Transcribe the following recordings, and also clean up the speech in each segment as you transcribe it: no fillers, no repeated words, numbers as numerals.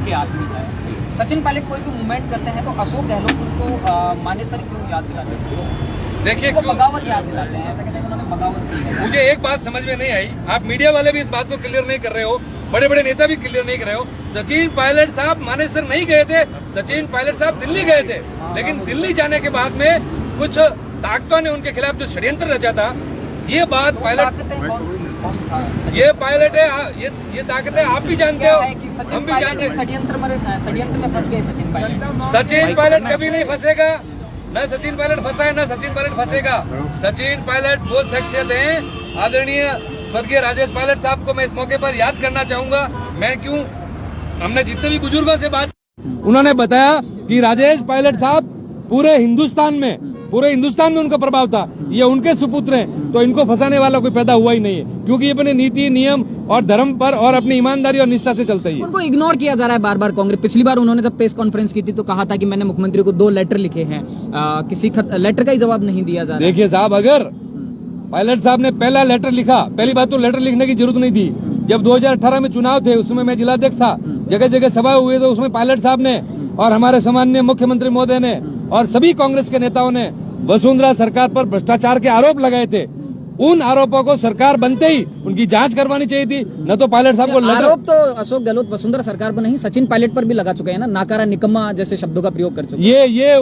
के आदमी है। सचिन पायलट कोई भी मूवमेंट करते हैं तो अशोक गहलोत उनको मानेसर क्यों याद दिलाते हैं? देखिए वो बगावत याद दिलाते हैं, ऐसा कहते हैं कि उन्होंने बगावत की है। मुझे एक बात समझ में नहीं आई, आप मीडिया वाले भी इस बात को क्लियर नहीं कर रहे हो, बड़े बड़े नेता भी क्लियर नहीं कर रहे हो। सचिन पायलट साहब मानेसर नहीं गए थे, सचिन पायलट साहब दिल्ली गए थे, लेकिन दिल्ली जाने के बाद में कुछ ताकतों ने उनके खिलाफ जो षड्यंत्र रचा था, ये बात पायलट ये पायलट है, ये ताकत है, आप भी जानते हो, हम भी जानते हैं। षड्यंत्र में फंस गए सचिन पायलट। सचिन पायलट कभी नहीं फंसेगा, न सचिन पायलट फंसा है न सचिन पायलट फंसेगा। सचिन पायलट वो शख्सियत हैं, आदरणीय स्वर्गीय राजेश पायलट साहब को मैं इस मौके पर याद करना चाहूंगा। मैं क्यों, हमने जितने भी बुजुर्गों से बात, उन्होंने बताया कि राजेश पायलट साहब पूरे हिंदुस्तान में उनका प्रभाव था, ये उनके सुपुत्र हैं, तो इनको फंसाने वाला कोई पैदा हुआ ही नहीं है, क्योंकि ये अपने नीति नियम और धर्म पर और अपनी ईमानदारी और निष्ठा से चलता ही है। उनको इग्नोर किया जा रहा है बार बार कांग्रेस। पिछली बार उन्होंने जब प्रेस कॉन्फ्रेंस की थी तो कहा था कि मैंने मुख्यमंत्री को 2 लेटर लिखे हैं, किसी लेटर का ही जवाब नहीं दिया जा रहा। देखिए साहब, अगर पायलट साहब ने पहला लेटर लिखा, पहली बात तो लेटर लिखने की जरूरत नहीं थी। जब 2018 में चुनाव थे, उसमें मैं जिलाध्यक्ष था, जगह जगह सभा हुए, तो उसमें पायलट साहब ने और हमारे सम्माननीय मुख्यमंत्री महोदय ने और सभी कांग्रेस के नेताओं ने वसुंधरा सरकार पर भ्रष्टाचार के आरोप लगाए थे। उन आरोपों को सरकार बनते ही उनकी जांच करवानी चाहिए थी, न तो पायलट साहब को आरोप तो अशोक गहलोत वसुंधरा सरकार पर नहीं, सचिन पायलट पर भी लगा चुके हैं ना, नाकारा, निकम्मा जैसे शब्दों का प्रयोग कर चुके हैं। ये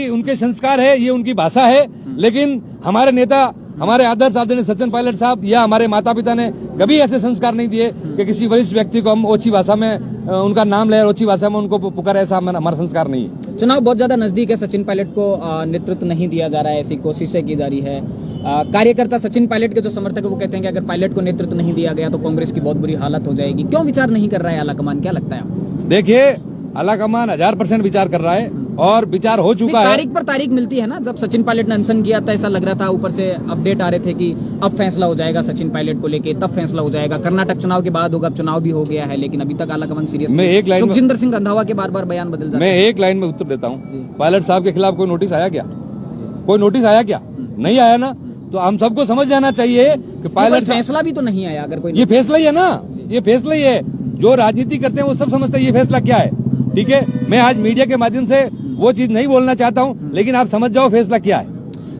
उनके संस्कार है, ये उनकी भाषा है, लेकिन हमारे नेता, हमारे आदर्श आदरणीय सचिन पायलट साहब या हमारे माता पिता ने कभी ऐसे संस्कार नहीं दिए कि किसी वरिष्ठ व्यक्ति को हम ओछी भाषा में उनका नाम ले और ओछी भाषा में उनको पुकारे, ऐसा हमारा संस्कार नहीं है। चुनाव बहुत ज्यादा नजदीक है, सचिन पायलट को नेतृत्व नहीं दिया जा रहा है, ऐसी कोशिशें की जा रही है। कार्यकर्ता सचिन पायलट के जो समर्थक है वो कहते हैं कि अगर पायलट को नेतृत्व नहीं दिया गया तो कांग्रेस की बहुत बुरी हालत हो जाएगी। क्यों विचार नहीं कर रहा है आलाकमान, क्या लगता है आपको? देखिए, आलाकमान 1000% विचार कर रहा है और विचार हो चुका है। तारीख पर तारीख मिलती है ना, जब सचिन पायलट ने अनशन किया था ऐसा लग रहा था, ऊपर से अपडेट आ रहे थे कि अब फैसला हो जाएगा सचिन पायलट को लेके, तब फैसला हो जाएगा, कर्नाटक चुनाव के बाद होगा। चुनाव भी हो गया है लेकिन अभी तक आलाकमान सीरियस। मैं एक लाइन, सुखजिंदर सिंह रंधावा के बार बार बयान बदल जाते हैं। मैं एक लाइन में उत्तर देता हूँ, पायलट साहब के खिलाफ कोई नोटिस आया क्या? कोई नोटिस आया क्या? नहीं आया ना, तो हम सबको समझ जाना चाहिए कि पायलट फैसला भी तो नहीं आया। अगर कोई ये फैसला ही है ना, ये फैसला ही है। जो राजनीति करते हैं वो सब समझते हैं ये फैसला क्या है। ठीक है, मैं आज मीडिया के माध्यम से वो चीज नहीं बोलना चाहता हूँ, लेकिन आप समझ जाओ फैसला क्या है।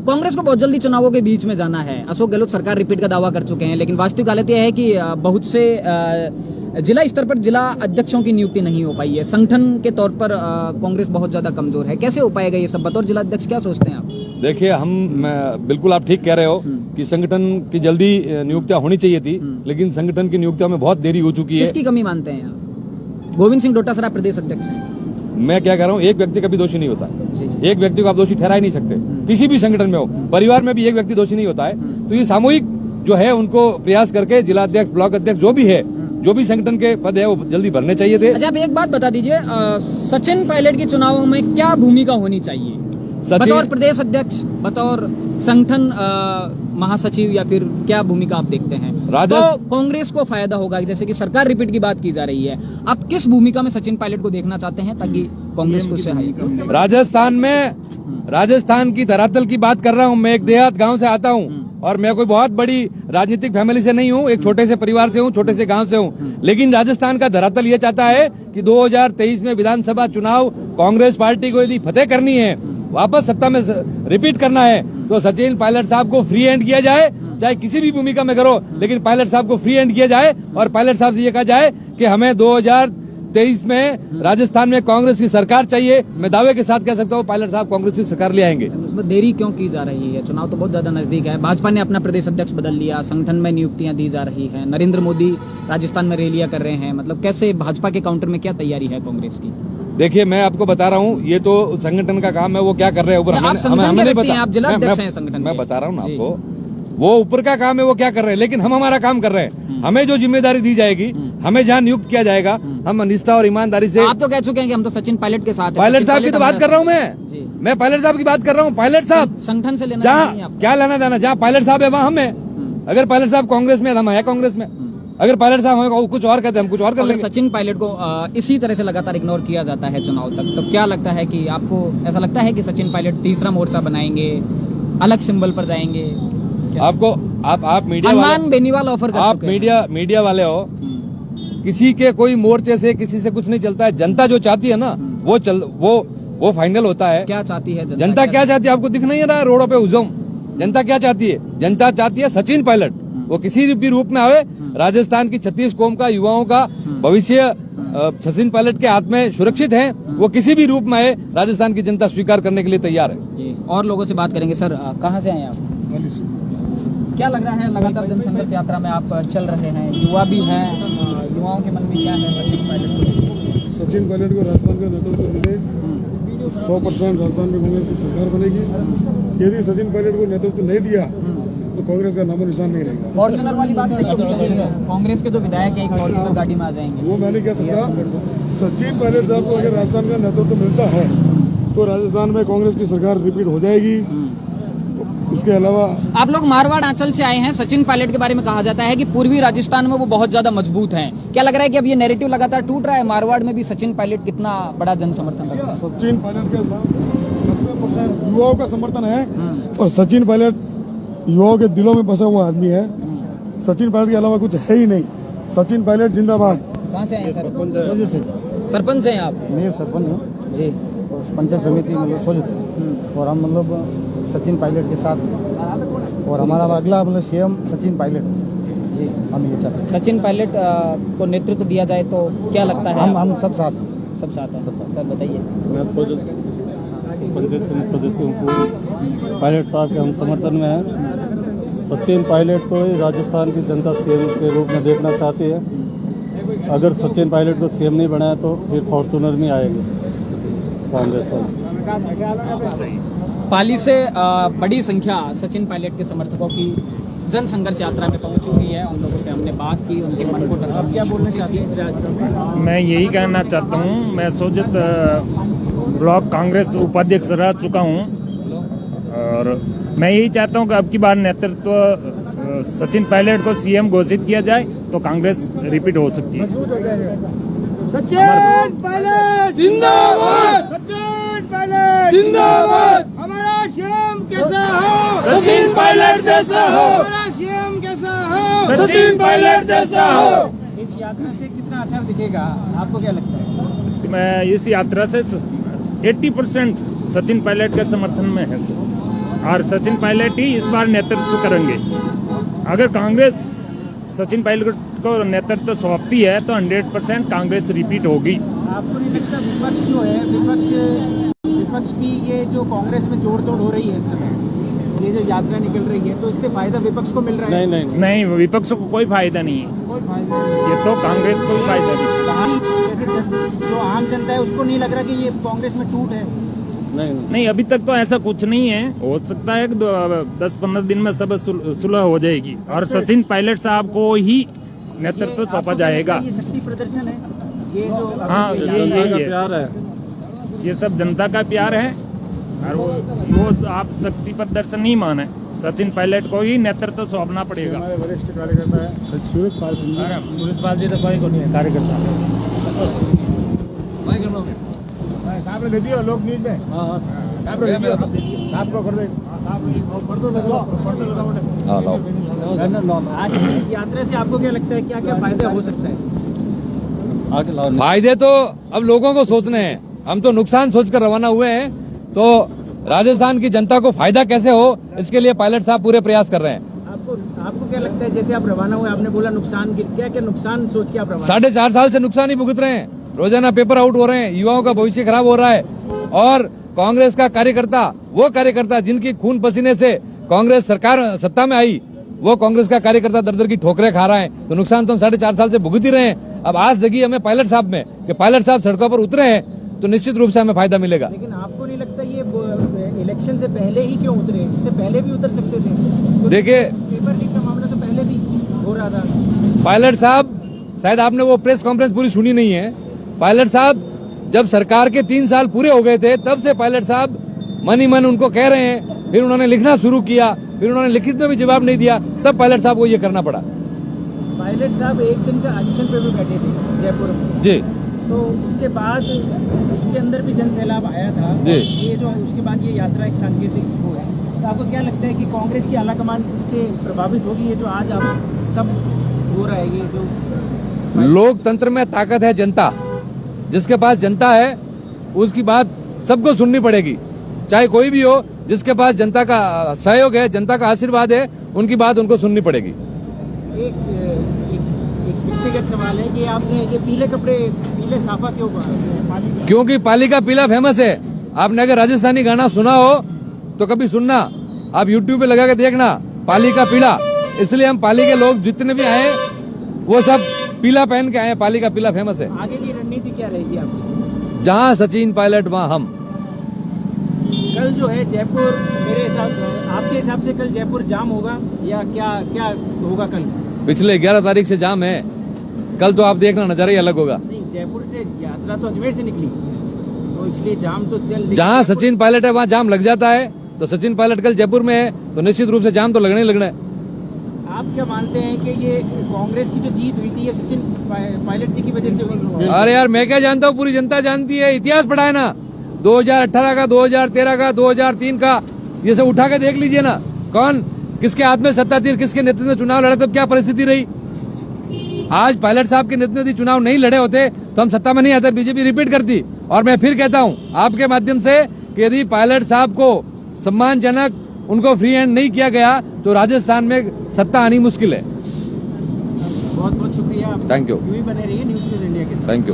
कांग्रेस को बहुत जल्दी चुनावों के बीच में जाना है। अशोक गहलोत सरकार रिपीट का दावा कर चुके हैं, लेकिन वास्तविक हालत यह है कि बहुत से जिला स्तर पर जिला अध्यक्षों की नियुक्ति नहीं हो पाई है। संगठन के तौर पर कांग्रेस बहुत ज्यादा कमजोर है। कैसे हो पाएगा ये सब? बतौर जिला अध्यक्ष क्या सोचते हैं आप? देखिए, बिल्कुल आप ठीक कह रहे हो कि संगठन की जल्दी नियुक्तियां होनी चाहिए थी, लेकिन संगठन की नियुक्तियों में बहुत देरी हो चुकी है। किसकी कमी मानते हैं आप? गोविंद सिंह डोटासरा प्रदेश अध्यक्ष हैं। मैं क्या कह रहा हूँ, एक व्यक्ति कभी दोषी नहीं होता। एक व्यक्ति को आप दोषी ठहरा ही नहीं सकते, किसी भी संगठन में हो। परिवार में भी एक व्यक्ति दोषी नहीं होता है। तो ये सामूहिक जो है उनको प्रयास करके जिला अध्यक्ष, ब्लॉक अध्यक्ष, जो भी है, जो भी संगठन के पद है वो जल्दी भरने चाहिए थे। अच्छा, आप एक बात बता दीजिए, सचिन पायलट के चुनावों में क्या भूमिका होनी चाहिए? बतौर प्रदेश अध्यक्ष, बतौर संगठन महासचिव, या फिर क्या भूमिका आप देखते हैं? तो कांग्रेस को फायदा होगा, जैसे कि सरकार रिपीट की बात की जा रही है। आप किस भूमिका में सचिन पायलट को देखना चाहते हैं ताकि कांग्रेस को सहायक? राजस्थान की धरातल की बात कर रहा हूँ। मैं एक देहात गांव से आता हूँ और मैं कोई बहुत बड़ी राजनीतिक फैमिली से नहीं हूँ, एक छोटे से परिवार से हूँ, छोटे से गांव से हूँ। लेकिन राजस्थान का धरातल ये चाहता है कि 2023 में विधानसभा चुनाव कांग्रेस पार्टी को यदि फतेह करनी है, वापस सत्ता में रिपीट करना है, तो सचिन पायलट साहब को फ्री हैंड किया जाए। चाहे किसी भी भूमिका में करो, लेकिन पायलट साहब को फ्री हैंड किया जाए और पायलट साहब से ये कहा जाए कि हमें 2023 में राजस्थान में कांग्रेस की सरकार चाहिए। मैं दावे के साथ कह सकता हूँ पायलट साहब कांग्रेस की सरकार ले आएंगे। उसमें देरी क्यों की जा रही है? चुनाव तो बहुत ज्यादा नजदीक है। भाजपा ने अपना प्रदेश अध्यक्ष बदल लिया, संगठन में नियुक्तियां दी जा रही है, नरेंद्र मोदी राजस्थान में रैलियां कर रहे हैं। मतलब कैसे भाजपा के काउंटर में क्या तैयारी है कांग्रेस की? देखिए, मैं आपको बता रहा हूँ, ये तो संगठन का काम है, वो क्या कर रहे हैं ऊपर हमें नहीं पता। मैं बता रहा हूँ ना आपको, वो ऊपर का काम है, वो क्या कर रहे हैं, लेकिन हम हमारा काम कर रहे हैं। हमें जो जिम्मेदारी दी जाएगी, हमें जहाँ नियुक्त किया जाएगा, हम निष्ठा और ईमानदारी से। आप तो कह चुके हैं कि हम तो सचिन पायलट के साथ हैं। पायलट साहब की तो बात कर रहा हूँ मैं पायलट साहब की बात कर रहा हूँ। पायलट साहब संगठन से लेना जहाँ क्या लेना देना, जहाँ पायलट साहब है वहाँ हम है। अगर पायलट साहब कांग्रेस में, हम है कांग्रेस में। अगर पायलट साहब हमें कुछ और कहते हैं, हम कुछ और कर लेंगे। सचिन पायलट को इसी तरह से लगातार इग्नोर किया जाता है चुनाव तक, तो क्या लगता है कि आपको ऐसा लगता है कि सचिन पायलट तीसरा मोर्चा बनाएंगे, अलग सिंबल पर जाएंगे? आपको आप मीडिया बेनीवाल ऑफर कर आप मीडिया वाले हो, किसी के कोई मोर्चे से किसी से कुछ नहीं चलता है। जनता जो चाहती है ना वो फाइनल होता है। क्या चाहती है जनता क्या चाहती है आपको दिख नहीं रहा है रोडों पे हुजूम। जनता क्या चाहती है? जनता चाहती है सचिन पायलट, वो किसी भी रूप में आवे। राजस्थान की 36 कौम का युवाओं का भविष्य सचिन पायलट के हाथ में सुरक्षित है। वो किसी भी रूप में आए, राजस्थान की जनता स्वीकार करने के लिए तैयार है। और लोगों से बात करेंगे। सर कहाँ से आए आप? क्या लग रहा है, लगातार जनसंघर्ष यात्रा में आप चल रहे हैं, युवा भी हैं, युवाओं के मन में क्या है सचिन पायलट को? सचिन पायलट को राजस्थान का नेतृत्व मिले तो 100% राजस्थान में कांग्रेस की सरकार बनेगी। यदि सचिन पायलट को नेतृत्व नहीं दिया तो कांग्रेस का नामो निशान नहीं रहेगा। फॉर्च्यूनर वाली बात सही है, कांग्रेस के तो विधायक एक फॉर्च्यूनर गाड़ी में आ जाएंगे। वो मैं नहीं कह सकता। सचिन पायलट साहब को अगर राजस्थान का नेतृत्व मिलता है तो राजस्थान में कांग्रेस की सरकार रिपीट हो जाएगी। उसके अलावा आप लोग मारवाड़ आंचल से आए हैं। सचिन पायलट के बारे में कहा जाता है कि पूर्वी राजस्थान में वो बहुत ज्यादा मजबूत हैं। क्या लग रहा है कि अब ये नैरेटिव लगातार टूट रहा है? मारवाड़ में भी सचिन पायलट कितना बड़ा जन समर्थन है? सचिन पायलट के साथ 90% युवाओं का समर्थन है और सचिन पायलट युवाओं के दिलों में बसा हुआ आदमी है। सचिन पायलट के अलावा कुछ है ही नहीं। सचिन पायलट जिंदाबाद। कहाँ से आए सर? सरपंच हैं आप? मैं सरपंच हूँ जी। और पंचायत समिति मतलब सोचित और हम मतलब सचिन पायलट के साथ और हमारा अगला मतलब सीएम सचिन पायलट जी हम ये चाहते हैं। सचिन पायलट को नेतृत्व दिया जाए तो क्या लगता है? हम सब साथ सब साथ है। सब साथ। सर बताइए। मैं सोचित पंचायत समिति सदस्यों को पायलट साहब के हम समर्थन में हैं। सचिन पायलट को ही राजस्थान की जनता सीएम के रूप में देखना चाहती है। अगर सचिन पायलट को सीएम नहीं बनाया तो फिर फॉर्चूनर में आएंगे कांग्रेस वाले। पाली से बड़ी संख्या सचिन पायलट के समर्थकों की जन संघर्ष यात्रा में पहुंची हुई है। उन लोगों से हमने बात की, उनके मन को टकरा। क्या बोलना चाहती है इस यात्रा? मैं यही कहना चाहता हूँ, मैं सोचित ब्लॉक कांग्रेस उपाध्यक्ष रह चुका हूँ और मैं यही चाहता हूँ कि अब की बार नेतृत्व सचिन पायलट को सीएम घोषित किया जाए तो कांग्रेस रिपीट हो सकती है। सचिन पायलट जिंदाबाद। सचिन पायलट जिंदाबाद। हमारा सीएम कैसा हो? सचिन पायलट जैसा हो। हमारा सीएम कैसा हो? सचिन पायलट जैसा हो। इस यात्रा से कितना असर दिखेगा, आपको क्या लगता है? मैं इस यात्रा से 80% सचिन पायलट के समर्थन में है और सचिन पायलट ही इस बार नेतृत्व करेंगे। अगर कांग्रेस सचिन पायलट को नेतृत्व सौंपती है तो 100% कांग्रेस रिपीट होगी। आपको नहीं लगता विपक्ष जो है विपक्ष भी ये जो कांग्रेस में जोड़ तोड़ हो रही है इस समय, ये जो यात्रा निकल रही है तो इससे फायदा विपक्ष को मिल रहा है? नहीं, विपक्ष को कोई फायदा नहीं है। कोई फायदा नहीं। ये तो कांग्रेस को भी फायदा है। जैसे जो आम जनता है उसको नहीं लग रहा कि ये कांग्रेस में टूट है? नहीं, अभी तक तो ऐसा कुछ नहीं है। हो सकता है कि 10-15 दिन में सब सुलह हो जाएगी और सचिन पायलट साहब को ही नेतृत्व सौंपा जाएगा। ये शक्ति प्रदर्शन है, ये जो हाँ, ये प्यार है, ये सब जनता का प्यार है और वो आप शक्ति प्रदर्शन नहीं माने। सचिन पायलट को ही नेतृत्व सौंपना पड़ेगा। हमारे वरिष्ठ कार्यकर्ता है सूरजपाल जी तो कोई को नहीं है कार्यकर्ता। साहब ने दे दिया लोग न्यूज में। साहब ने आपको कर दे। आज इस यात्रा से आपको क्या लगता है, क्या क्या फायदा हो सकता है? फायदे तो अब लोगों को सोचने हैं। हम तो नुकसान सोचकर रवाना हुए हैं, तो राजस्थान की जनता को फायदा कैसे हो इसके लिए पायलट साहब पूरे प्रयास कर रहे हैं। आपको क्या लगता है, जैसे आप रवाना हुए, आपने बोला नुकसान, क्या क्या नुकसान सोच के आप रवाना? 4.5 साल से नुकसान ही भुगत रहे हैं। रोजाना पेपर आउट हो रहे हैं, युवाओं का भविष्य खराब हो रहा है और कांग्रेस का कार्यकर्ता, वो कार्यकर्ता जिनकी खून पसीने से कांग्रेस सरकार सत्ता में आई, वो कांग्रेस का कार्यकर्ता दर दर की ठोकरें खा रहा है। तो नुकसान तो हम 4.5 साल से भुगत ही रहे हैं। अब आज जगी हमें पायलट साहब में कि पायलट साहब सड़कों पर उतरे हैं तो निश्चित रूप से हमें फायदा मिलेगा। लेकिन आपको नहीं लगता ये इलेक्शन से पहले ही क्यों उतरे? इससे पहले भी उतर सकते थे। तो देखिए, पेपर लीक का मामला तो पहले भी हो रहा था। पायलट साहब, शायद आपने वो प्रेस कॉन्फ्रेंस पूरी सुनी नहीं है। पायलट साहब जब सरकार के 3 साल पूरे हो गए थे तब से पायलट साहब मन ही मन उनको कह रहे हैं। फिर उन्होंने लिखना शुरू किया, फिर उन्होंने लिखित में भी जवाब नहीं दिया, तब पायलट साहब को ये करना पड़ा। पायलट साहब एक दिन का ऑडिशन पे भी बैठे थे जयपुर में जी, तो उसके बाद उसके अंदर भी जन सैलाब आया था जी। ये जो उसके बाद ये यात्रा एक सांकेतिक वो है। तो आपको क्या लगता है कि कांग्रेस की आलाकमान इससे प्रभावित होगी? ये जो आज आप सब हो रहा है, ये जो लोकतंत्र में ताकत है जनता। जिसके पास जनता है उसकी बात सबको सुननी पड़ेगी, चाहे कोई भी हो। जिसके पास जनता का सहयोग है, जनता का आशीर्वाद है, उनकी बात उनको सुननी पड़ेगी। एक व्यक्तिगत सवाल है कि आपने ये पीले कपड़े, पीले साफा क्यों पहना? क्योंकि पाली का पीला फेमस है। आपने अगर राजस्थानी गाना सुना हो तो कभी सुनना, आप यूट्यूब पे लगा के देखना, पाली का पीला। इसलिए हम पाली के लोग जितने भी आए वो सब पीला पहन के आए। पाली का पीला फेमस है। आगे की रणनीति क्या रहेगी आपकी? जहां सचिन पायलट वहां हम। कल जो है जयपुर, मेरे हिसाब, आपके हिसाब से कल जयपुर जाम होगा या क्या क्या होगा कल? पिछले 11 तारीख से जाम है, कल तो आप देखना नजारा ही अलग होगा। नहीं, जयपुर से यात्रा तो अजमेर से निकली, तो इसलिए जाम तो चल। जहां सचिन पायलट है वहां जाम लग जाता है। तो सचिन पायलट कल जयपुर में है तो निश्चित रूप से जाम तो लगना ही लगना है। आप क्या मानते हैं कि ये कांग्रेस की जो जीत हुई थी ये सचिन पायलट जी की वजह से हुई? अरे यार मैं क्या जानता हूँ, पूरी जनता जानती है। इतिहास पढ़ा है ना, 2018 का, 2013 का, 2003 का, ये सब उठा के देख लीजिए ना। कौन किसके हाथ में सत्ता थी, किसके नेतृत्व में चुनाव लड़ा, तब क्या परिस्थिति रही। आज पायलट साहब के नेतृत्व में चुनाव नहीं लड़े होते तो हम सत्ता में नहीं आते, बीजेपी रिपीट करती। और मैं फिर कहता हूँ आपके माध्यम से कि यदि पायलट साहब को सम्मानजनक उनको फ्री हैंड नहीं किया गया तो राजस्थान में सत्ता आनी मुश्किल है। बहुत बहुत शुक्रिया। Thank you. यूं ही बने रहिए न्यूज़ इंडिया के साथ। Thank you.